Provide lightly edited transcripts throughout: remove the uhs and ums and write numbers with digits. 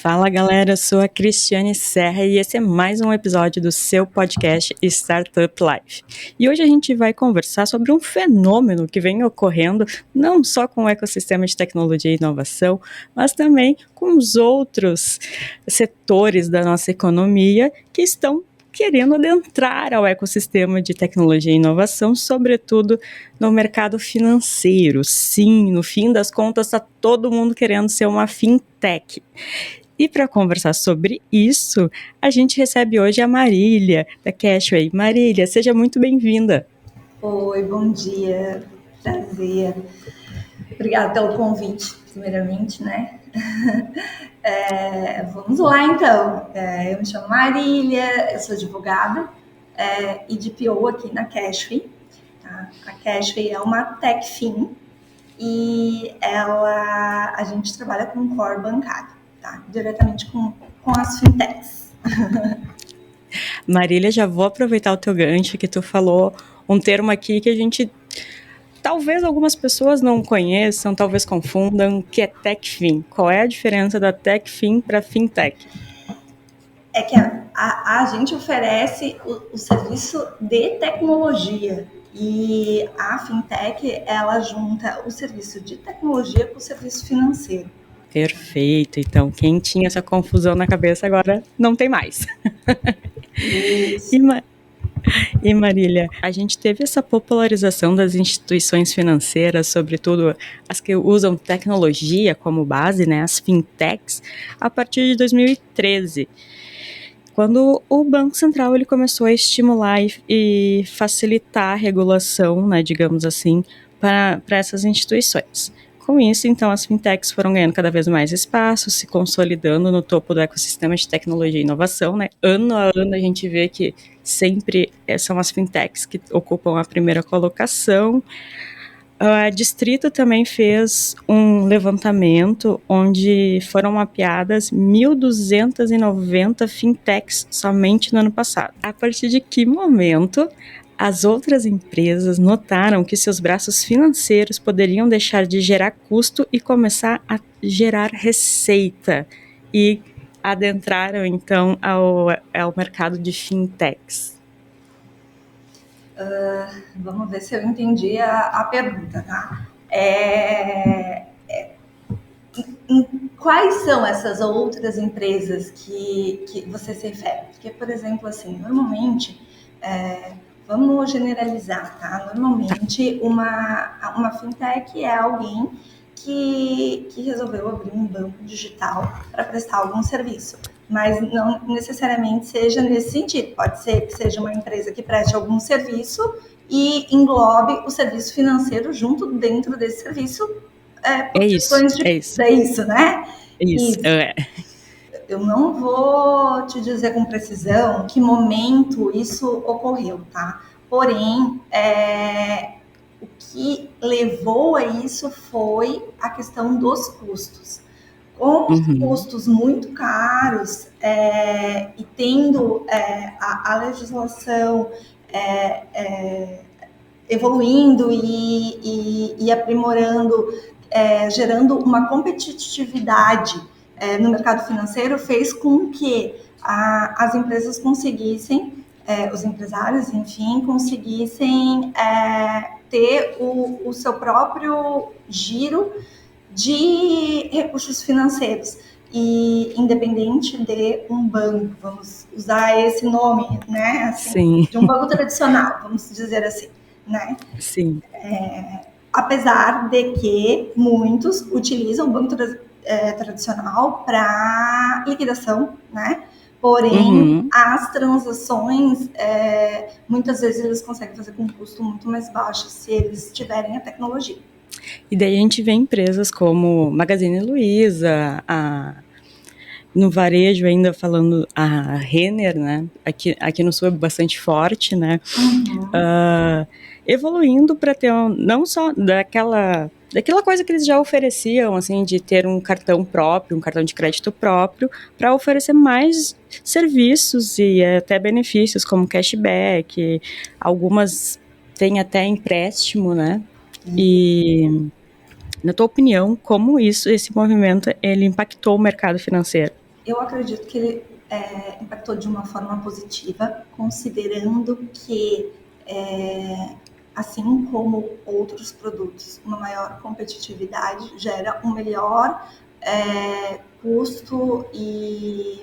Fala galera, eu sou a Cristiane Serra e esse é mais um episódio do seu podcast Startup Life. E hoje a gente vai conversar sobre um fenômeno que vem ocorrendo não só com o ecossistema de tecnologia e inovação, mas também com os outros setores da nossa economia que estão querendo adentrar ao ecossistema de tecnologia e inovação, sobretudo no mercado financeiro. Sim, no fim das contas, está todo mundo querendo ser uma fintech. E para conversar sobre isso, a gente recebe hoje a Marília, da Cashway. Marília, seja muito bem-vinda. Oi, bom dia, prazer. Obrigada pelo convite, primeiramente, né? Vamos lá, então. Eu me chamo Marília, eu sou advogada e DPO aqui na Cashway. Tá? A Cashway é uma TechFin e a gente trabalha com core bancário, tá? Diretamente com as fintechs. Marília, já vou aproveitar o teu gancho que tu falou um termo aqui que a gente, talvez algumas pessoas não conheçam, talvez confundam, que é TechFin. Qual é a diferença da TechFin para Fintech? É que a gente oferece o serviço de tecnologia e a fintech, ela junta o serviço de tecnologia com o serviço financeiro. Perfeito, então quem tinha essa confusão na cabeça agora não tem mais. Isso. E Marília, a gente teve essa popularização das instituições financeiras, sobretudo as que usam tecnologia como base, né, as fintechs, a partir de 2013, quando o Banco Central ele começou a estimular e facilitar a regulação, né, digamos assim, para essas instituições. Com isso, então, as fintechs foram ganhando cada vez mais espaço, se consolidando no topo do ecossistema de tecnologia e inovação, né? Ano a ano a gente vê que sempre são as fintechs que ocupam a primeira colocação. A Distrito também fez um levantamento onde foram mapeadas 1.290 fintechs somente no ano passado. A partir de que momento as outras empresas notaram que seus braços financeiros poderiam deixar de gerar custo e começar a gerar receita? E adentraram, então, ao mercado de fintechs. Vamos ver se eu entendi a pergunta, tá? Quais são essas outras empresas que você se refere? Porque, por exemplo, assim, normalmente, vamos generalizar, tá? Normalmente, uma fintech é alguém que resolveu abrir um banco digital para prestar algum serviço, mas não necessariamente seja nesse sentido. Pode ser que seja uma empresa que preste algum serviço e englobe o serviço financeiro junto dentro desse serviço. É isso. É isso, né? Isso. Eu não vou te dizer com precisão que momento isso ocorreu, tá? Porém, o que levou a isso foi a questão dos custos. Com os custos muito caros e tendo a legislação evoluindo e aprimorando, gerando uma competitividade no mercado financeiro, fez com que as empresas conseguissem, os empresários, enfim, conseguissem ter o seu próprio giro de recursos financeiros. E independente de um banco, vamos usar esse nome, né? Assim, de um banco tradicional, vamos dizer assim, né? Sim. Apesar de que muitos utilizam o banco tradicional para liquidação, né? Porém, as transações, muitas vezes eles conseguem fazer com um custo muito mais baixo se eles tiverem a tecnologia. E daí a gente vê empresas como Magazine Luiza, no varejo ainda falando a Renner, né? Aqui no Sul é bastante forte, né? Evoluindo para ter não só daquela coisa que eles já ofereciam, assim, de ter um cartão próprio, um cartão de crédito próprio, para oferecer mais serviços e até benefícios como cashback, algumas têm até empréstimo, né? E na tua opinião, como esse movimento, ele impactou o mercado financeiro? Eu acredito que ele impactou de uma forma positiva, considerando que, assim como outros produtos, uma maior competitividade gera um melhor custo e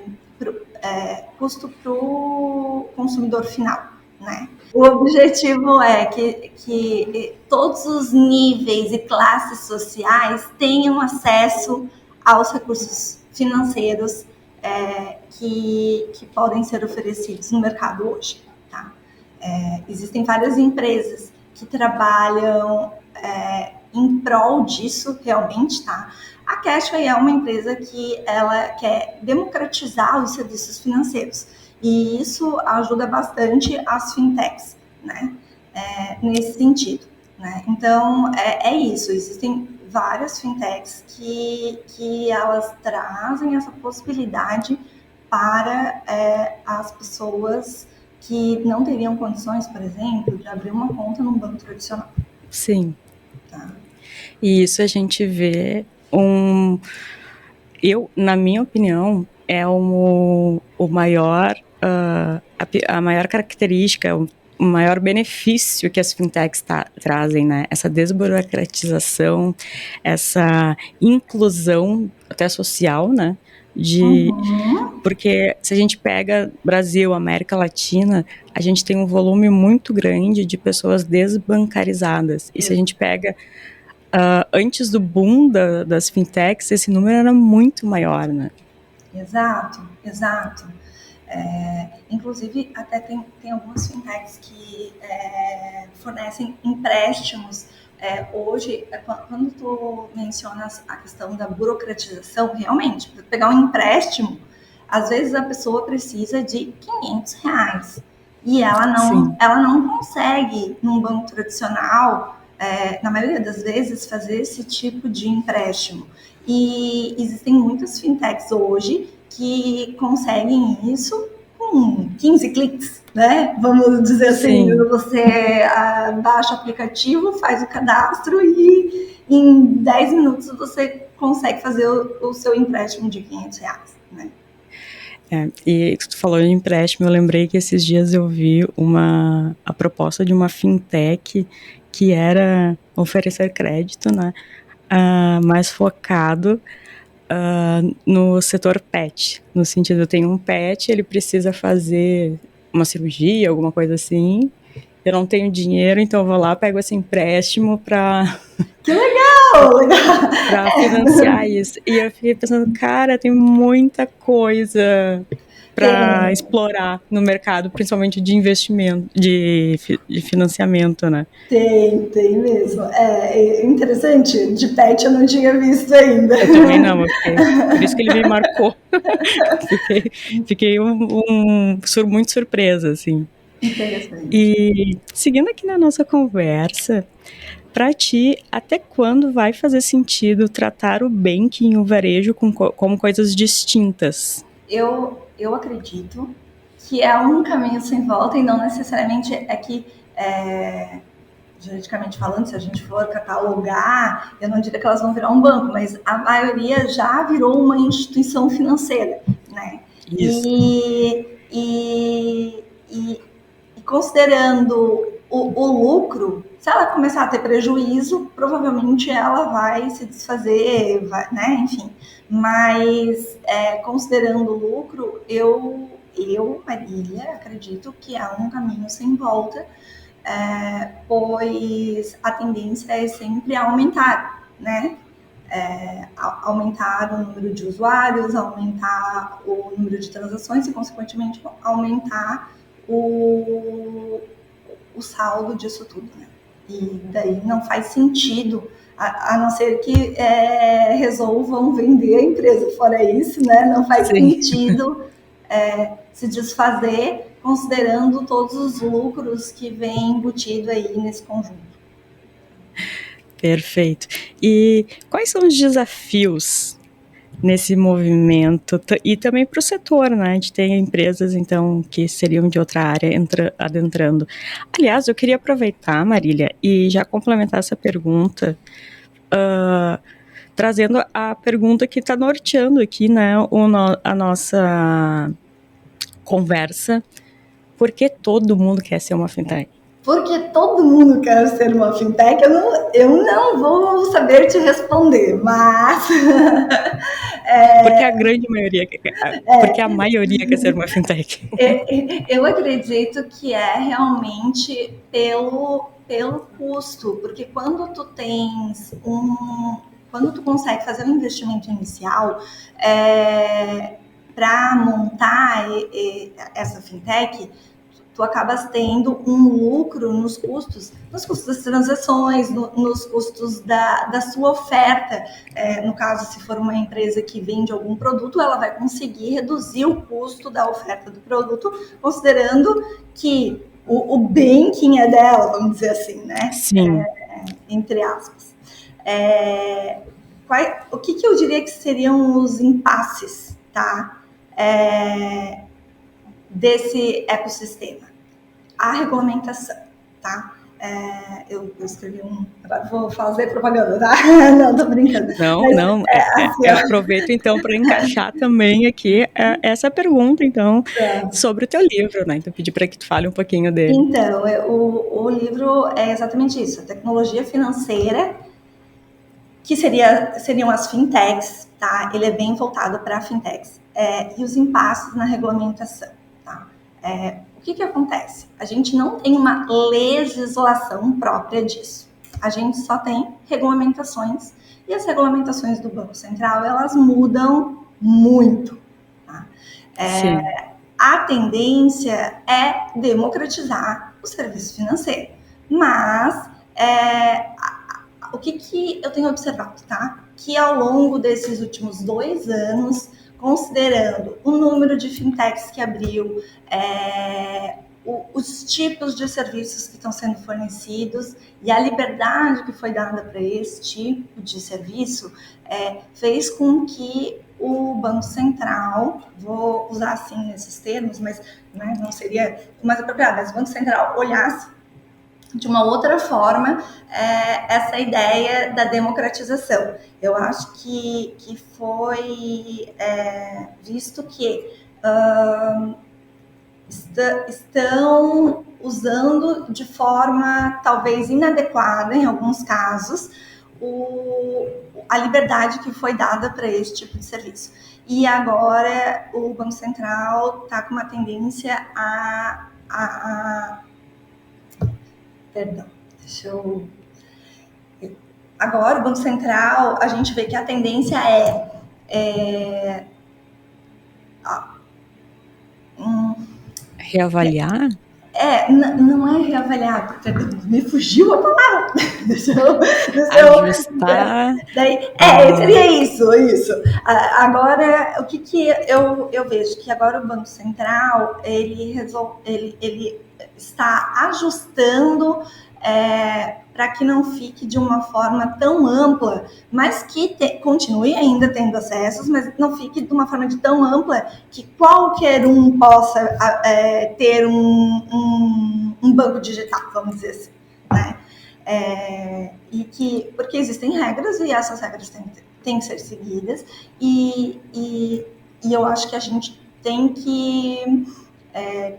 custo para o consumidor final, né? O objetivo é que todos os níveis e classes sociais tenham acesso aos recursos financeiros que podem ser oferecidos no mercado hoje. Tá? Existem várias empresas que trabalham em prol disso realmente, tá? A Cashway é uma empresa que ela quer democratizar os serviços financeiros e isso ajuda bastante as fintechs, né? Nesse sentido, né? Então é isso. Existem várias fintechs que elas trazem essa possibilidade para as pessoas que não teriam condições, por exemplo, de abrir uma conta num banco tradicional. Sim. Tá? E isso a gente vê na minha opinião, é o maior, a maior característica, o maior benefício que as fintechs trazem, né? Essa desburocratização, essa inclusão até social, né? Porque se a gente pega Brasil, América Latina, a gente tem um volume muito grande de pessoas desbancarizadas. E se a gente pega antes do boom das fintechs, esse número era muito maior, né? Exato. Inclusive, até tem algumas fintechs que fornecem empréstimos. Hoje, quando tu mencionas a questão da burocratização, realmente, para pegar um empréstimo, às vezes a pessoa precisa de R$ 500 e ela não consegue, num banco tradicional, na maioria das vezes, fazer esse tipo de empréstimo. E existem muitas fintechs hoje que conseguem isso com 15 cliques, né? Vamos dizer assim, você baixa o aplicativo, faz o cadastro e em 10 minutos você consegue fazer o seu empréstimo de R$ 500, né? E tu falou em empréstimo, eu lembrei que esses dias eu vi a proposta de uma fintech que era oferecer crédito, né? Mais focado no setor pet, no sentido, eu tenho um pet, ele precisa fazer uma cirurgia, alguma coisa assim, eu não tenho dinheiro, então eu vou lá, pego esse empréstimo para... Que legal! Para financiar isso. E eu fiquei pensando, cara, tem muita coisa para explorar no mercado, principalmente de investimento, de financiamento, né? Tem mesmo. É interessante, de pet eu não tinha visto ainda. Eu também não, por isso que ele me marcou. Fiquei muito surpresa, assim. Interessante. E seguindo aqui na nossa conversa, para ti, até quando vai fazer sentido tratar o banking e o varejo como coisas distintas? Eu acredito que é um caminho sem volta e não necessariamente juridicamente falando, se a gente for catalogar, eu não diria que elas vão virar um banco, mas a maioria já virou uma instituição financeira, né? Isso. E considerando o lucro, se ela começar a ter prejuízo, provavelmente ela vai se desfazer, né? Enfim. Mas considerando o lucro, eu, Marília, acredito que há um caminho sem volta, pois a tendência é sempre aumentar, né? Aumentar o número de usuários, aumentar o número de transações e, consequentemente, aumentar o saldo disso tudo, né? E daí não faz sentido, a não ser que resolvam vender a empresa. Fora isso, né? Não faz sentido se desfazer, considerando todos os lucros que vem embutido aí nesse conjunto. Perfeito. E quais são os desafios nesse movimento e também para o setor, né? A gente tem empresas, então, que seriam de outra área adentrando. Aliás, eu queria aproveitar, Marília, e já complementar essa pergunta. trazendo a pergunta que está norteando aqui, né, a nossa conversa. Por que todo mundo quer ser uma fintech? Porque todo mundo quer ser uma fintech, eu não vou saber te responder, mas... Porque a grande maioria, porque a maioria quer ser uma fintech. Eu acredito que é realmente pelo custo, porque quando tu consegue fazer um investimento inicial para montar essa fintech, tu acabas tendo um lucro nos custos das transações, nos custos da sua oferta. No caso, se for uma empresa que vende algum produto, ela vai conseguir reduzir o custo da oferta do produto, considerando que o banking é dela, vamos dizer assim, né? Sim. Entre aspas. O que eu diria que seriam os impasses, tá? Desse ecossistema? A regulamentação, tá? Eu escrevi vou fazer propaganda, tá? Não, tô brincando. Não, eu aproveito então para encaixar também aqui essa pergunta, então, sobre o teu livro, né? Então, pedir para que tu fale um pouquinho dele. Então, o livro é exatamente isso, a tecnologia financeira, que seriam as fintechs, tá? Ele é bem voltado para fintechs, e os impasses na regulamentação, tá? O que acontece? A gente não tem uma legislação própria disso. A gente só tem regulamentações, e as regulamentações do Banco Central, elas mudam muito. Tá? A tendência é democratizar o serviço financeiro. Mas o que eu tenho observado, tá? Que ao longo desses últimos 2 anos, considerando o número de fintechs que abriu, os tipos de serviços que estão sendo fornecidos e a liberdade que foi dada para esse tipo de serviço, fez com que o Banco Central, vou usar assim esses termos, mas né, não seria o mais apropriado, mas o Banco Central olhasse de uma outra forma essa ideia da democratização. Eu acho que foi visto que estão usando de forma talvez inadequada, em alguns casos, a liberdade que foi dada para esse tipo de serviço. E agora o Banco Central está com uma tendência Perdão, deixa eu... Agora, o Banco Central, a gente vê que a tendência reavaliar? Não é reavaliar, porque me fugiu a palavra. Ajustar. Seria isso. Agora, o que eu vejo? Que agora o Banco Central, ele está ajustando para que não fique de uma forma tão ampla, mas que continue ainda tendo acessos, mas não fique de uma forma tão ampla que qualquer um possa ter um banco digital, vamos dizer assim, né? Porque existem regras e essas regras têm que ser seguidas, e eu acho que a gente tem que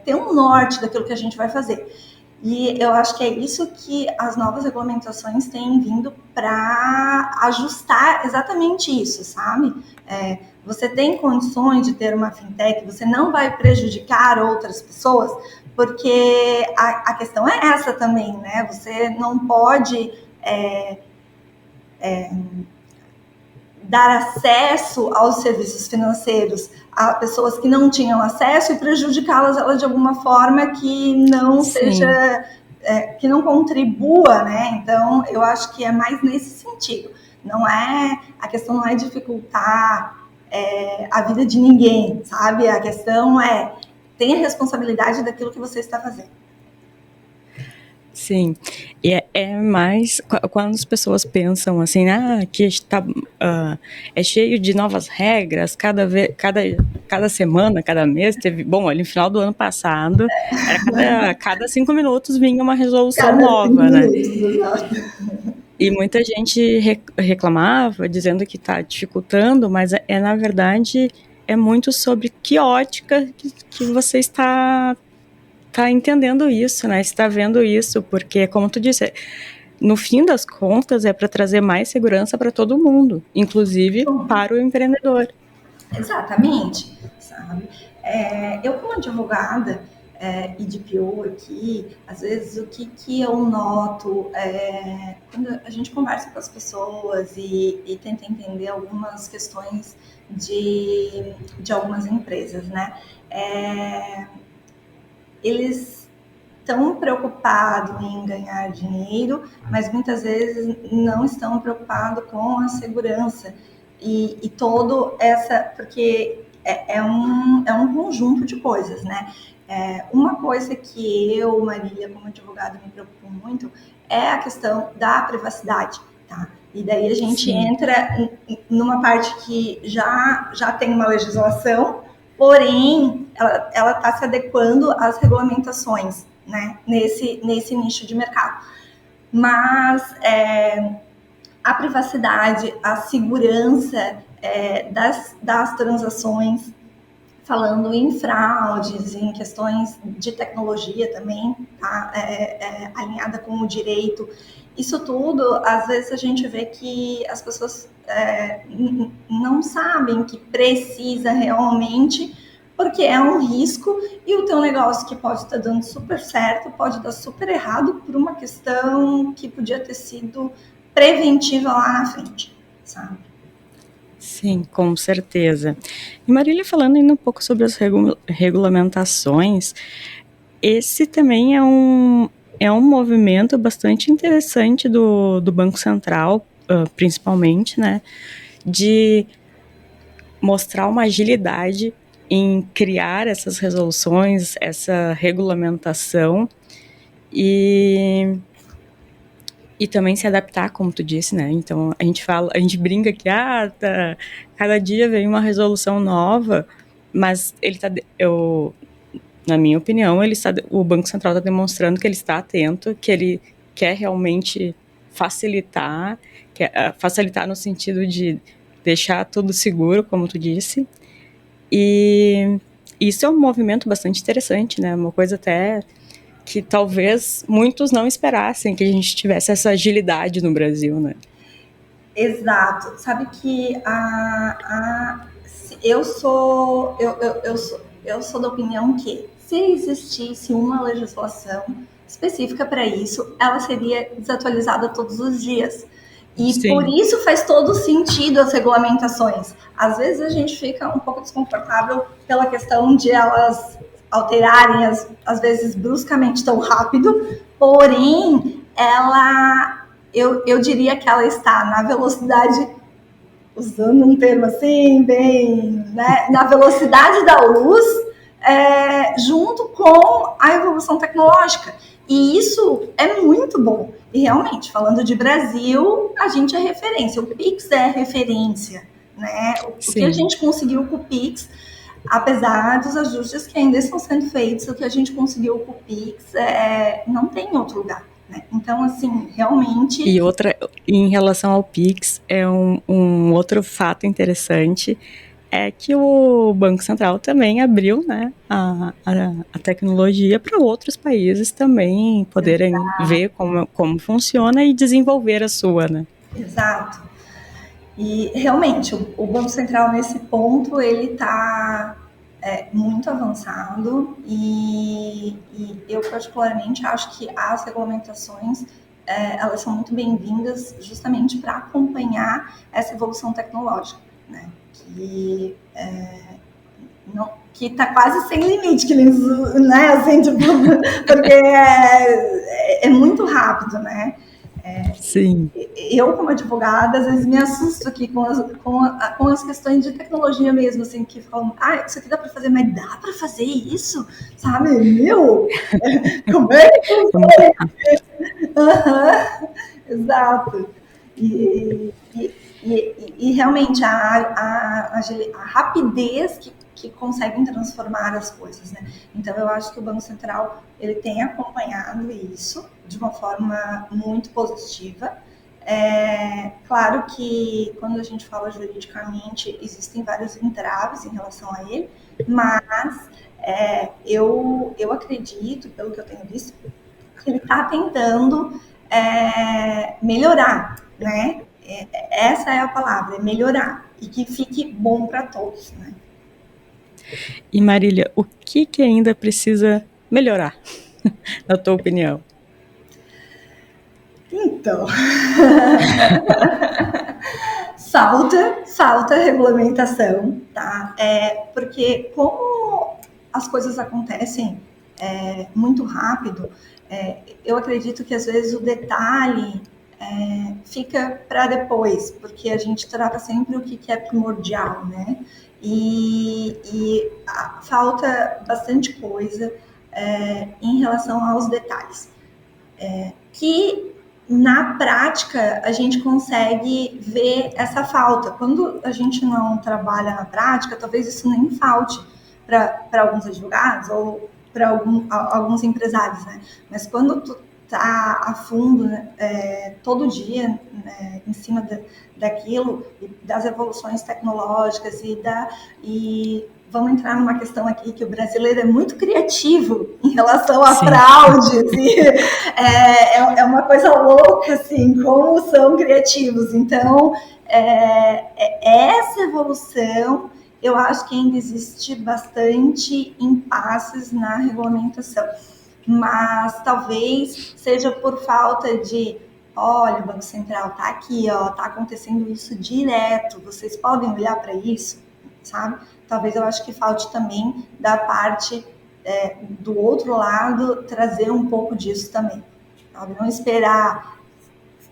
ter um norte daquilo que a gente vai fazer. E eu acho que é isso que as novas regulamentações têm vindo para ajustar exatamente isso, sabe? Você tem condições de ter uma fintech, você não vai prejudicar outras pessoas, porque a questão é essa também, né? Você não pode dar acesso aos serviços financeiros a pessoas que não tinham acesso e prejudicá-las de alguma forma que não seja, que não contribua, né? Então, eu acho que é mais nesse sentido. A questão não é dificultar a vida de ninguém, sabe? A questão é tenha responsabilidade daquilo que você está fazendo. Sim, e é mais quando as pessoas pensam assim, que está é cheio de novas regras, cada semana, cada mês teve, bom, ali no final do ano passado, era cada 5 minutos vinha uma resolução nova, né? E muita gente reclamava, dizendo que está dificultando, mas na verdade é muito sobre que ótica que você está entendendo isso, né? Está vendo isso, porque como tu disse, no fim das contas é para trazer mais segurança para todo mundo, inclusive para o empreendedor. Exatamente, sabe? Eu como advogada e de PO aqui, às vezes o que eu noto quando a gente conversa com as pessoas e tenta entender algumas questões de algumas empresas, né? Eles estão preocupados em ganhar dinheiro, mas muitas vezes não estão preocupados com a segurança e todo essa, porque é um conjunto de coisas, né? Uma coisa que eu, Marília, como advogada, me preocupo muito é a questão da privacidade, tá? E daí a gente Sim. entra numa parte que já tem uma legislação, porém ela está se adequando às regulamentações, né, nesse nicho de mercado. Mas a privacidade, a segurança das transações, falando em fraudes, em questões de tecnologia também, tá? Alinhada com o direito. Isso tudo, às vezes a gente vê que as pessoas não sabem que precisa realmente, porque é um risco e o teu negócio que pode estar dando super certo, pode dar super errado por uma questão que podia ter sido preventiva lá na frente, sabe? Sim, com certeza. E Marília, falando ainda um pouco sobre as regulamentações, esse também é um movimento bastante interessante do Banco Central, principalmente, né, de mostrar uma agilidade em criar essas resoluções, essa regulamentação e também se adaptar, como tu disse, né? Então a gente brinca que cada dia vem uma resolução nova, mas na minha opinião, o Banco Central está demonstrando que ele está atento, que ele quer realmente facilitar no sentido de deixar tudo seguro, como tu disse. E isso é um movimento bastante interessante, né? Uma coisa até que talvez muitos não esperassem que a gente tivesse essa agilidade no Brasil, né? Exato. Sabe que eu sou da opinião que se existisse uma legislação específica para isso, ela seria desatualizada todos os dias. E Sim. Por isso faz todo sentido as regulamentações. Às vezes a gente fica um pouco desconfortável pela questão de elas alterarem, às vezes bruscamente tão rápido, porém, eu diria que ela está na velocidade, usando um termo assim, bem, né, na velocidade da luz, junto com a evolução tecnológica. E isso é muito bom. E realmente, falando de Brasil, a gente é referência. O Pix é referência, né? O que a gente conseguiu com o Pix, apesar dos ajustes que ainda estão sendo feitos, o que a gente conseguiu com o Pix não tem em outro lugar. Né? Então, assim, realmente... E em relação ao Pix, um outro fato interessante é que o Banco Central também abriu, né, a tecnologia para outros países também poderem ver como funciona e desenvolver a sua, né? Exato. E realmente o Banco Central nesse ponto ele está muito avançado e eu particularmente acho que as regulamentações elas são muito bem-vindas justamente para acompanhar essa evolução tecnológica, né? Que está quase sem limite, que eles, né, assim, tipo, porque é muito rápido, né? Sim. Eu, como advogada, às vezes me assusto aqui com as questões de tecnologia mesmo, assim, que falam, isso aqui dá para fazer, mas dá para fazer isso? Sabe? Como é que funciona? Exato. E realmente a rapidez que conseguem transformar as coisas, né? Então eu acho que o Banco Central ele tem acompanhado isso de uma forma muito positiva. Claro que quando a gente fala juridicamente, existem vários entraves em relação a ele, mas eu acredito, pelo que eu tenho visto, que ele está tentando melhorar, né? Essa é a palavra, melhorar, e que fique bom para todos, né? E Marília, o que ainda precisa melhorar, na tua opinião? Então, falta regulamentação, tá? Porque como as coisas acontecem muito rápido, eu acredito que às vezes o detalhe fica para depois, porque a gente trata sempre o que é primordial, né? E falta bastante coisa em relação aos detalhes. Que na prática a gente consegue ver essa falta. Quando a gente não trabalha na prática, talvez isso nem falte para alguns advogados ou para alguns empresários, né? Mas quando tu tá a fundo, né, todo dia, né, em cima daquilo, das evoluções tecnológicas e vamos entrar numa questão aqui que o brasileiro é muito criativo em relação a fraudes e é uma coisa louca, assim, como são criativos. Então, essa evolução, eu acho que ainda existe bastante impasses na regulamentação, mas talvez seja por falta de olha, o Banco Central tá aqui, ó, tá acontecendo isso direto, vocês podem olhar para isso, sabe? Talvez eu acho que falte também da parte do outro lado trazer um pouco disso também, sabe? Não esperar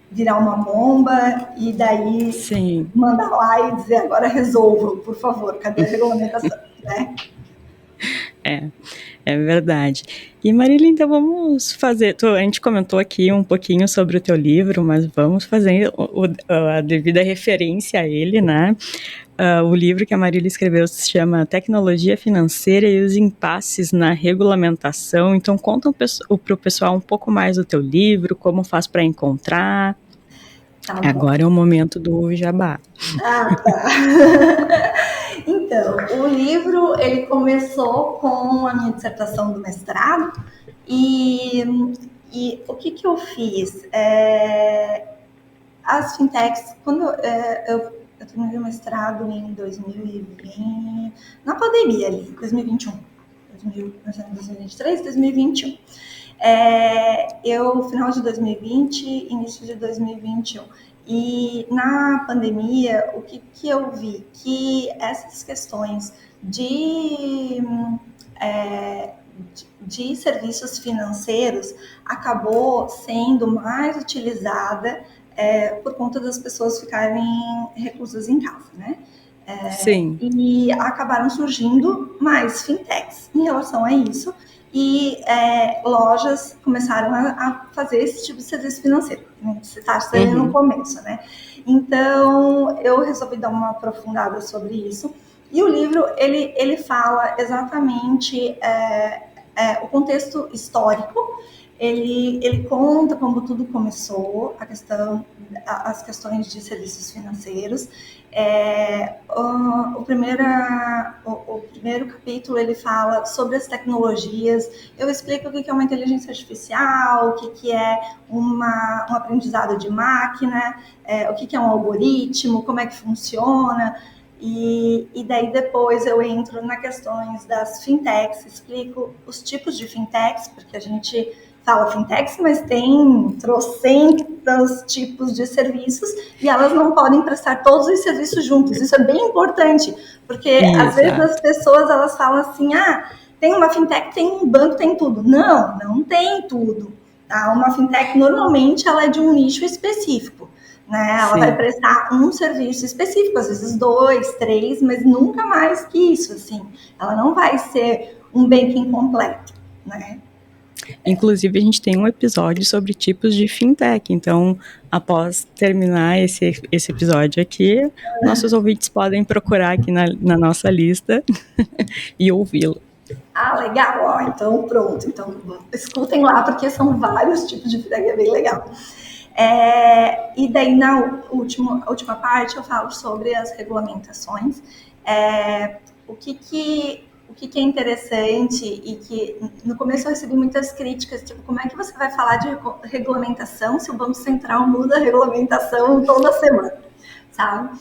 virar uma bomba e daí Sim. mandar lá e dizer agora resolvam, por favor, cadê a regulamentação, né? É verdade. E Marília, então vamos fazer. A gente comentou aqui um pouquinho sobre o teu livro, mas vamos fazer a devida referência a ele, né? O livro que a Marília escreveu se chama Tecnologia Financeira e os Impasses na Regulamentação. Então conta para o pessoal um pouco mais do teu livro, como faz para encontrar. Tá Agora é o momento do jabá. Tá. Então, o livro, ele começou com a minha dissertação do mestrado e o que eu fiz? As fintechs, quando eu terminei o mestrado em 2020, na pandemia ali, 2021, 2023, 2021. Final de 2020, início de 2021. E na pandemia, o que eu vi? Que essas questões de serviços financeiros acabou sendo mais utilizada por conta das pessoas ficarem reclusas em casa, né? Sim. E acabaram surgindo mais fintechs em relação a isso e lojas começaram a fazer esse tipo de serviço financeiro, como você está sendo no começo, né? Então, eu resolvi dar uma aprofundada sobre isso. E o livro, ele fala exatamente o contexto histórico, ele conta como tudo começou, as questões de serviços financeiros. O primeiro capítulo ele fala sobre as tecnologias, eu explico o que é uma inteligência artificial, o que é um aprendizado de máquina, o que é um algoritmo, como é que funciona. E daí depois eu entro nas questões das fintechs, explico os tipos de fintechs, porque a gente fala fintechs, mas tem trocentos tipos de serviços e elas não podem prestar todos os serviços juntos. Isso é bem importante, porque às vezes as pessoas elas falam assim, tem uma fintech, tem um banco, tem tudo. Não tem tudo. Tá? Uma fintech normalmente ela é de um nicho específico. Né? Ela vai prestar um serviço específico, às vezes 2, 3, mas nunca mais que isso, assim. Ela não vai ser um banking completo, né? Inclusive, a gente tem um episódio sobre tipos de fintech, então, após terminar esse episódio aqui, nossos ouvintes podem procurar aqui na nossa lista e ouvi-lo. Legal, então pronto. Então, escutem lá, porque são vários tipos de fintech, é bem legal. E daí, na última parte, eu falo sobre as regulamentações. O que é interessante e que no começo eu recebi muitas críticas, tipo, como é que você vai falar de regulamentação se o Banco Central muda a regulamentação toda semana, sabe?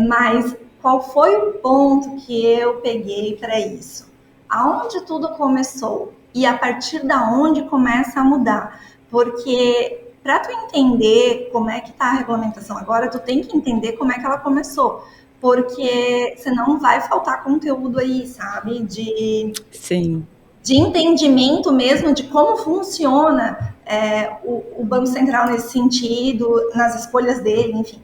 Mas qual foi o ponto que eu peguei para isso? Aonde tudo começou e a partir da onde começa a mudar? Porque para tu entender como é que está a regulamentação agora, tu tem que entender como é que ela começou, porque senão vai faltar conteúdo aí, sabe? Sim. De entendimento mesmo de como funciona o Banco Central nesse sentido, nas escolhas dele, enfim.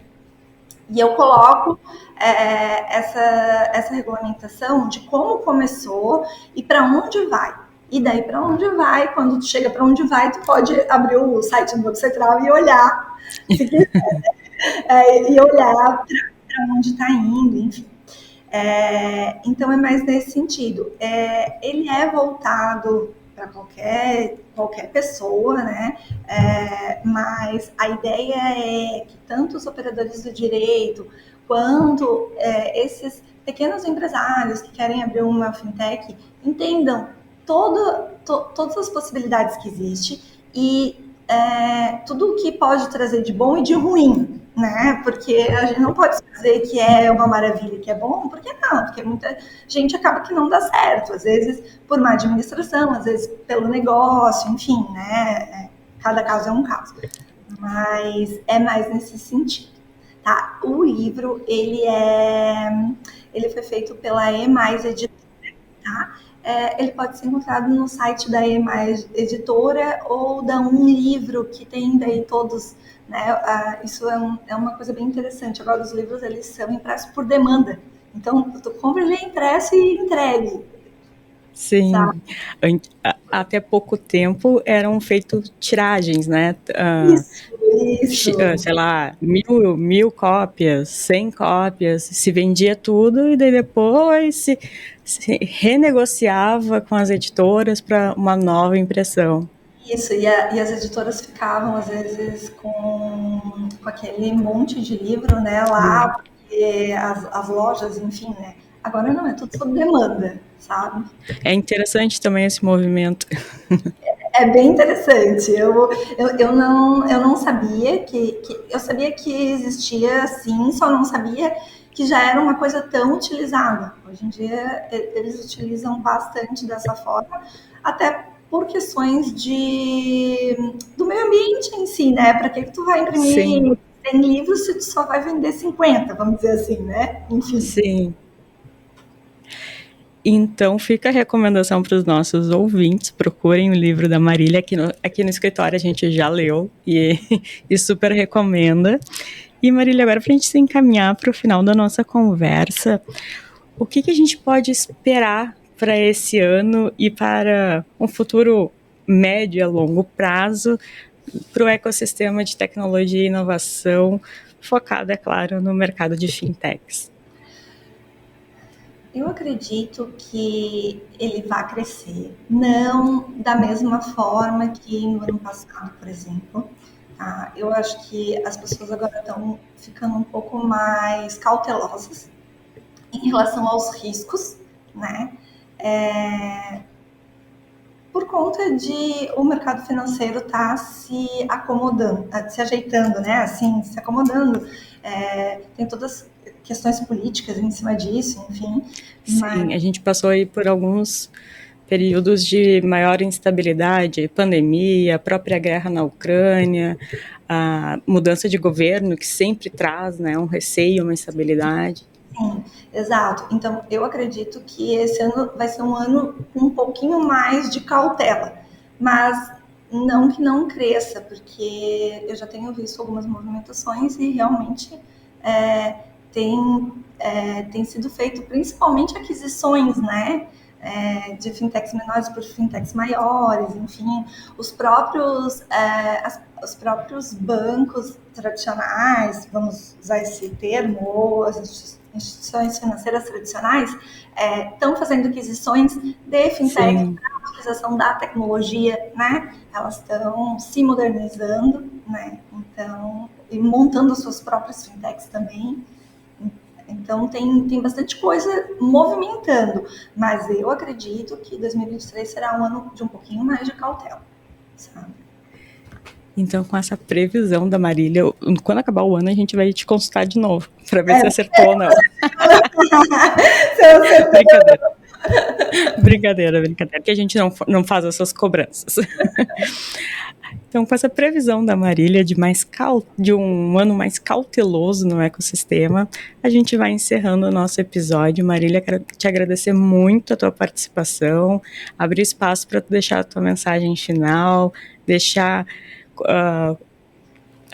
E eu coloco essa regulamentação de como começou e para onde vai. E daí, para onde vai, quando tu chega para onde vai, tu pode abrir o site do Banco Central e olhar, se quiser, e olhar para onde está indo, enfim. Então, é mais nesse sentido. Ele é voltado para qualquer pessoa, né? Mas a ideia é que tanto os operadores do direito quanto esses pequenos empresários que querem abrir uma fintech entendam todas as possibilidades que existem e tudo o que pode trazer de bom e de ruim, né? Porque a gente não pode dizer que é uma maravilha, que é bom, porque não, porque muita gente acaba que não dá certo, às vezes por má administração, às vezes pelo negócio, enfim, né? Cada caso é um caso. Mas é mais nesse sentido. Tá? O livro, ele foi feito pela E Mais Editora, tá? Ele pode ser encontrado no site da E Mais Editora ou da Um Livro, que tem daí todos, né? Isso é uma coisa bem interessante. Agora, os livros, eles são impressos por demanda. Então, tu compra ele impresso e entregue. Sim. Até pouco tempo eram feitas tiragens, né? Isso. Sei lá, mil cópias, 100 cópias, se vendia tudo e daí depois se renegociava com as editoras para uma nova impressão. Isso, e as editoras ficavam, às vezes, com aquele monte de livro, né, lá, porque as lojas, enfim, né. Agora não, é tudo sob demanda, sabe? É interessante também esse movimento. É bem interessante. Eu não sabia eu sabia que existia assim, só não sabia que já era uma coisa tão utilizada. Hoje em dia eles utilizam bastante dessa forma, até por questões do meio ambiente em si, né? Para que tu vai imprimir 100 livros se tu só vai vender 50, vamos dizer assim, né? Enfim. Sim. Então fica a recomendação para os nossos ouvintes, procurem o livro da Marília, aqui no escritório a gente já leu e super recomenda. E Marília, agora para a gente se encaminhar para o final da nossa conversa, o que a gente pode esperar para esse ano e para um futuro médio a longo prazo para o ecossistema de tecnologia e inovação, focado, é claro, no mercado de fintechs? Eu acredito que ele vai crescer, não da mesma forma que no ano passado, por exemplo. Tá? Eu acho que as pessoas agora estão ficando um pouco mais cautelosas em relação aos riscos, né? Por conta de o mercado financeiro estar se acomodando, se ajeitando, né? Assim, se acomodando. Tem todas questões políticas em cima disso, enfim. Sim, a gente passou aí por alguns períodos de maior instabilidade, pandemia, a própria guerra na Ucrânia, a mudança de governo que sempre traz, né, um receio, uma instabilidade. Sim, exato. Então, eu acredito que esse ano vai ser um ano com um pouquinho mais de cautela, mas não que não cresça, porque eu já tenho visto algumas movimentações e realmente tem sido feito principalmente aquisições, né? De fintechs menores por fintechs maiores, enfim, os próprios bancos tradicionais, vamos usar esse termo, ou as instituições financeiras tradicionais estão fazendo aquisições de fintech para a utilização da tecnologia, né? Elas estão se modernizando, né? Então, e montando suas próprias fintechs também. Então, tem bastante coisa movimentando, mas eu acredito que 2023 será um ano de um pouquinho mais de cautela, sabe? Então, com essa previsão da Marília, quando acabar o ano, a gente vai te consultar de novo, para ver se acertou ou não. Brincadeira, que a gente não faz essas cobranças. Então, com essa previsão da Marília de um ano mais cauteloso no ecossistema, a gente vai encerrando o nosso episódio. Marília, quero te agradecer muito a tua participação, abrir espaço para tu deixar a tua mensagem final,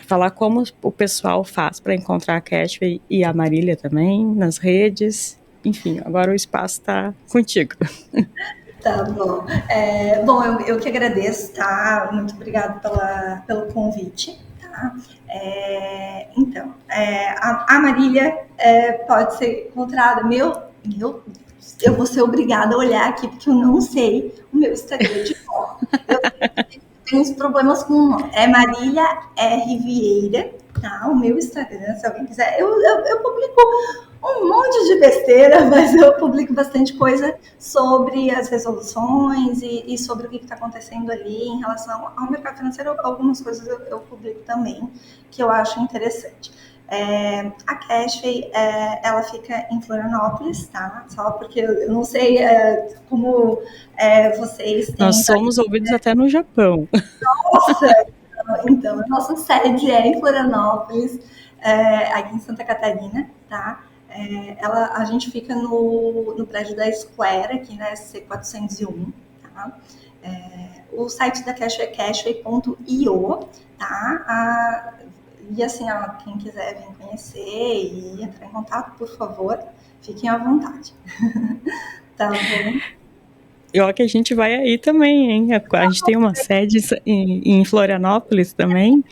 falar como o pessoal faz para encontrar a Cashway e a Marília também nas redes. Enfim, agora o espaço está contigo. Tá bom. Bom, eu que agradeço, tá? Muito obrigada pelo convite, tá? Então, a Marília pode ser encontrada. Eu vou ser obrigada a olhar aqui, porque eu não sei o meu Instagram de cor. Eu tenho uns problemas com o nome. É Marília R. Vieira, tá? O meu Instagram, se alguém quiser. Eu publico um monte de besteira, mas eu publico bastante coisa sobre as resoluções e sobre o que está acontecendo ali em relação ao mercado financeiro. Algumas coisas eu publico também, que eu acho interessante. A Cashway, ela fica em Florianópolis, tá? Só porque eu não sei como vocês têm... Nós somos ouvidos até no Japão. Nossa! Então, a nossa sede é em Florianópolis, aqui em Santa Catarina, tá? A gente fica no prédio da Square, aqui na SC401, tá? O site da Cashway é cashway.io, tá? E assim, quem quiser vir conhecer e entrar em contato, por favor, fiquem à vontade. Tá bom? E que a gente vai aí também, hein? A gente tem uma sede em Florianópolis também.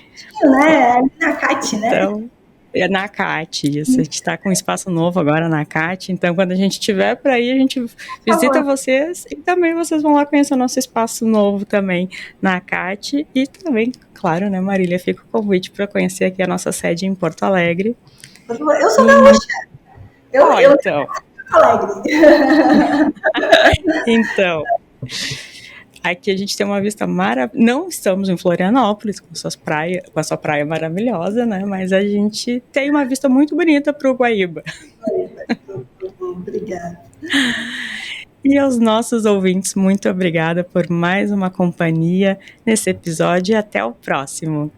Né? Na CAT, né? Então, é na CAT, isso. A gente está com um espaço novo agora na CAT. Então, quando a gente estiver para ir, a gente visita vocês e também vocês vão lá conhecer o nosso espaço novo também na CAT. E também, claro, né, Marília, fica o convite para conhecer aqui a nossa sede em Porto Alegre. Eu sou gaúcha. Então. Alegre. Então, aqui a gente tem uma vista maravilhosa. Não estamos em Florianópolis com a sua praia maravilhosa, né? Mas a gente tem uma vista muito bonita para o Guaíba. Obrigada. E aos nossos ouvintes, muito obrigada por mais uma companhia nesse episódio e até o próximo.